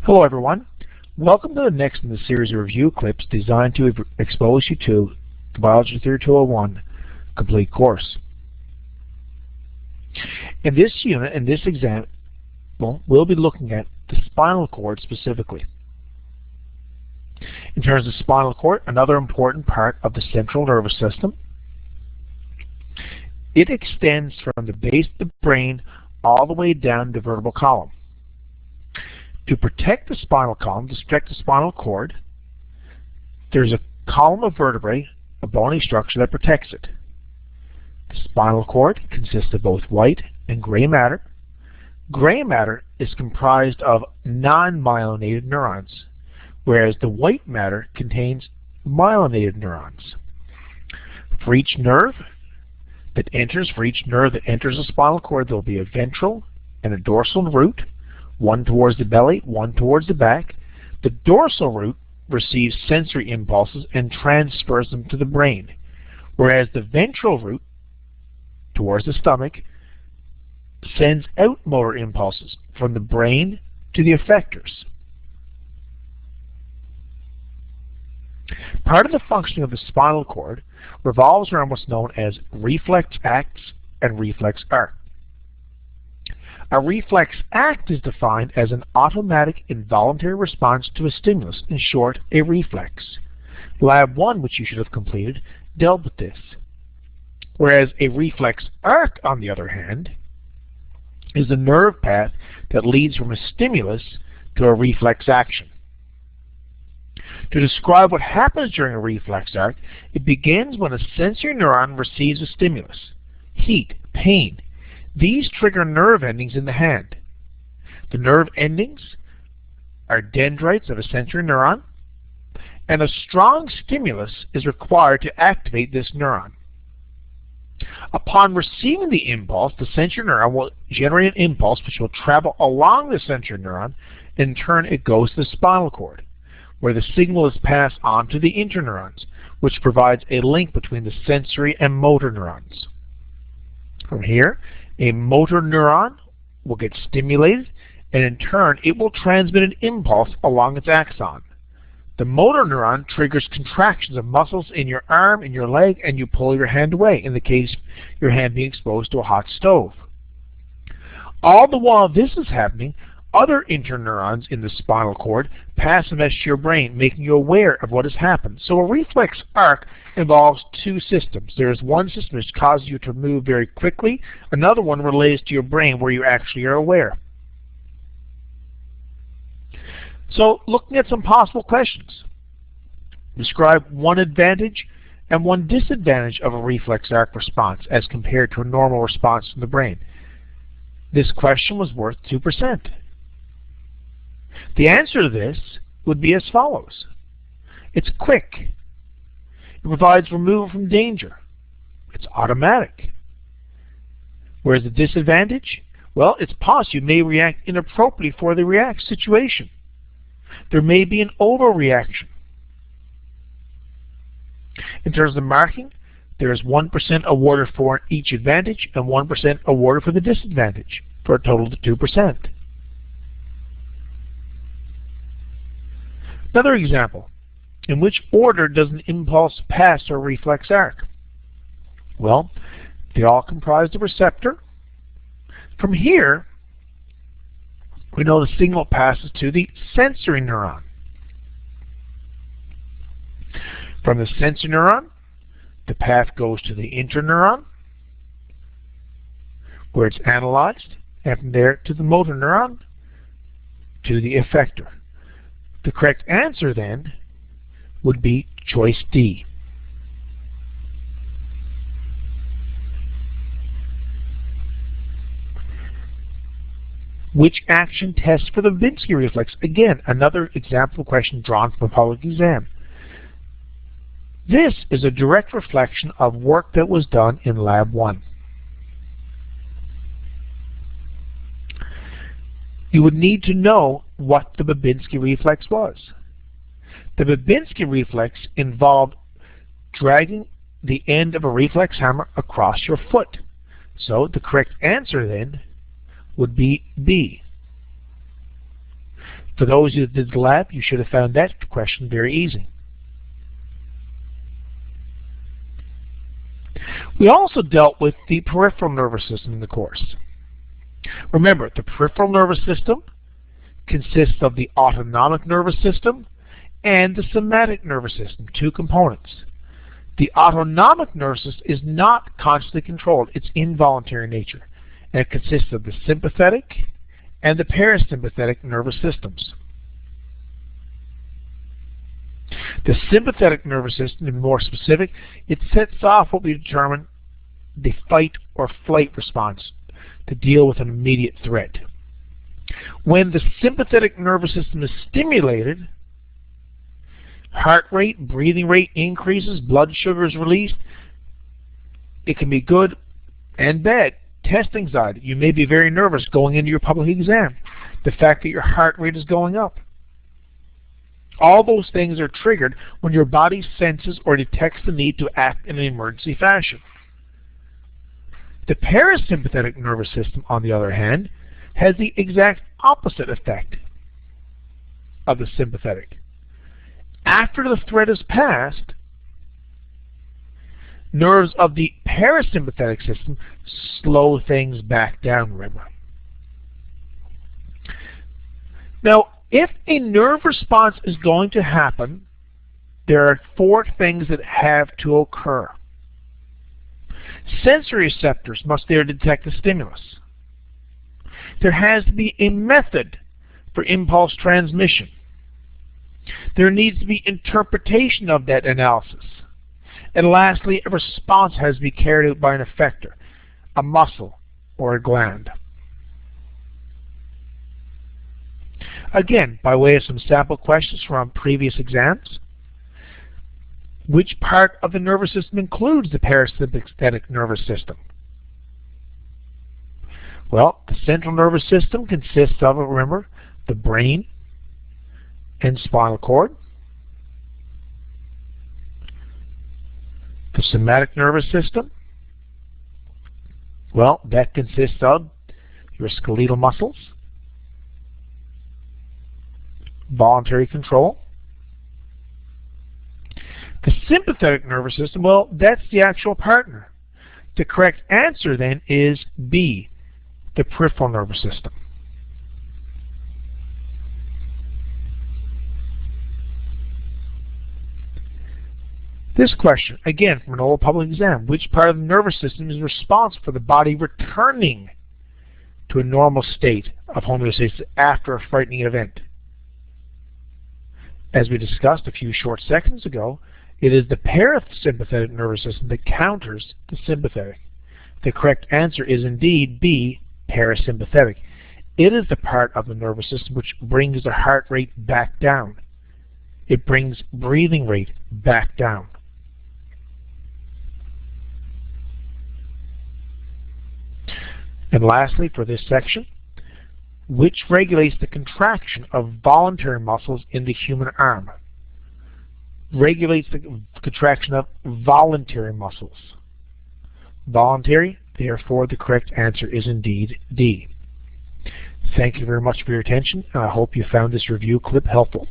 Hello everyone. Welcome to the next in the series of review clips designed to expose you to the Biology Theory 201 complete course. In this unit, in this example, we'll be looking at the spinal cord specifically. In terms of spinal cord, another important part of the central nervous system, it extends from the base of the brain all the way down the vertebral column. To protect the spinal column, to protect the spinal cord, there's a column of vertebrae, a bony structure that protects it. The spinal cord consists of both white and gray matter. Gray matter is comprised of non-myelinated neurons, whereas the white matter contains myelinated neurons. For each nerve that enters the spinal cord, there will be a ventral and a dorsal root, one towards the belly, one towards the back. The dorsal root receives sensory impulses and transfers them to the brain, whereas the ventral root towards the stomach sends out motor impulses from the brain to the effectors. Part of the functioning of the spinal cord revolves around what's known as reflex acts and reflex arc. A reflex act is defined as an automatic involuntary response to a stimulus, in short, a reflex. Lab 1, which you should have completed, dealt with this. Whereas a reflex arc, on the other hand, is a nerve path that leads from a stimulus to a reflex action. To describe what happens during a reflex arc, it begins when a sensory neuron receives a stimulus, heat, pain. These trigger nerve endings in the hand. The nerve endings are dendrites of a sensory neuron, and a strong stimulus is required to activate this neuron. Upon receiving the impulse, the sensory neuron will generate an impulse which will travel along the sensory neuron. In turn, it goes to the spinal cord, where the signal is passed on to the interneurons, which provides a link between the sensory and motor neurons. From here, a motor neuron will get stimulated, and in turn it will transmit an impulse along its axon. The motor neuron triggers contractions of muscles in your arm, in your leg, and you pull your hand away, in the case your hand being exposed to a hot stove. All the while this is happening, other interneurons in the spinal cord pass a message to your brain, making you aware of what has happened. So a reflex arc involves two systems. There is one system which causes you to move very quickly. Another one relates to your brain where you actually are aware. So looking at some possible questions. Describe one advantage and one disadvantage of a reflex arc response as compared to a normal response from the brain. This question was worth 2%. The answer to this would be as follows. It's quick. It provides removal from danger. It's automatic. Whereas the disadvantage, well, it's possible you may react inappropriately for the situation. There may be an overreaction. In terms of marking, there is 1% awarded for each advantage and 1% awarded for the disadvantage, for a total of 2%. Another example. In which order does an impulse pass through a reflex arc? Well, they all comprise the receptor. From here, we know the signal passes to the sensory neuron. From the sensory neuron, the path goes to the interneuron, where it's analyzed, and from there to the motor neuron, to the effector. The correct answer then would be choice D. Which action tests for the Babinski reflex? Again, another example question drawn from a public exam. This is a direct reflection of work that was done in Lab 1. You would need to know what the Babinski reflex was. The Babinski reflex involved dragging the end of a reflex hammer across your foot. So the correct answer then would be B. For those who did the lab, you should have found that question very easy. We also dealt with the peripheral nervous system in the course. Remember, the peripheral nervous system consists of the autonomic nervous system and the somatic nervous system, two components. The autonomic nervous system is not consciously controlled. It's involuntary in nature. And it consists of the sympathetic and the parasympathetic nervous systems. The sympathetic nervous system, to be more specific, it sets off what we determine the fight or flight response to deal with an immediate threat. When the sympathetic nervous system is stimulated, heart rate, breathing rate increases, blood sugar is released. It can be good and bad. Test anxiety. You may be very nervous going into your public exam. The fact that your heart rate is going up. All those things are triggered when your body senses or detects the need to act in an emergency fashion. The parasympathetic nervous system, on the other hand, has the exact opposite effect of the sympathetic. After the threat is passed, nerves of the parasympathetic system slow things back down, remember. Now, if a nerve response is going to happen, there are four things that have to occur. Sensory receptors must there detect the stimulus. There has to be a method for impulse transmission. There needs to be interpretation of that analysis. And lastly, a response has to be carried out by an effector, a muscle or a gland. Again, by way of some sample questions from previous exams, which part of the nervous system includes the parasympathetic nervous system? Well, the central nervous system consists of, remember, the brain and spinal cord. The somatic nervous system, well, that consists of your skeletal muscles, voluntary control. The sympathetic nervous system, well, that's the actual partner. The correct answer then is B, the peripheral nervous system. This question, again from an old public exam, which part of the nervous system is responsible for the body returning to a normal state of homeostasis after a frightening event? As we discussed a few short seconds ago, it is the parasympathetic nervous system that counters the sympathetic. The correct answer is indeed B, parasympathetic. It is the part of the nervous system which brings the heart rate back down. It brings breathing rate back down. And lastly, for this section, which regulates the contraction of voluntary muscles in the human arm? Regulates the contraction of voluntary muscles. Voluntary, therefore the correct answer is indeed D. Thank you very much for your attention, and I hope you found this review clip helpful.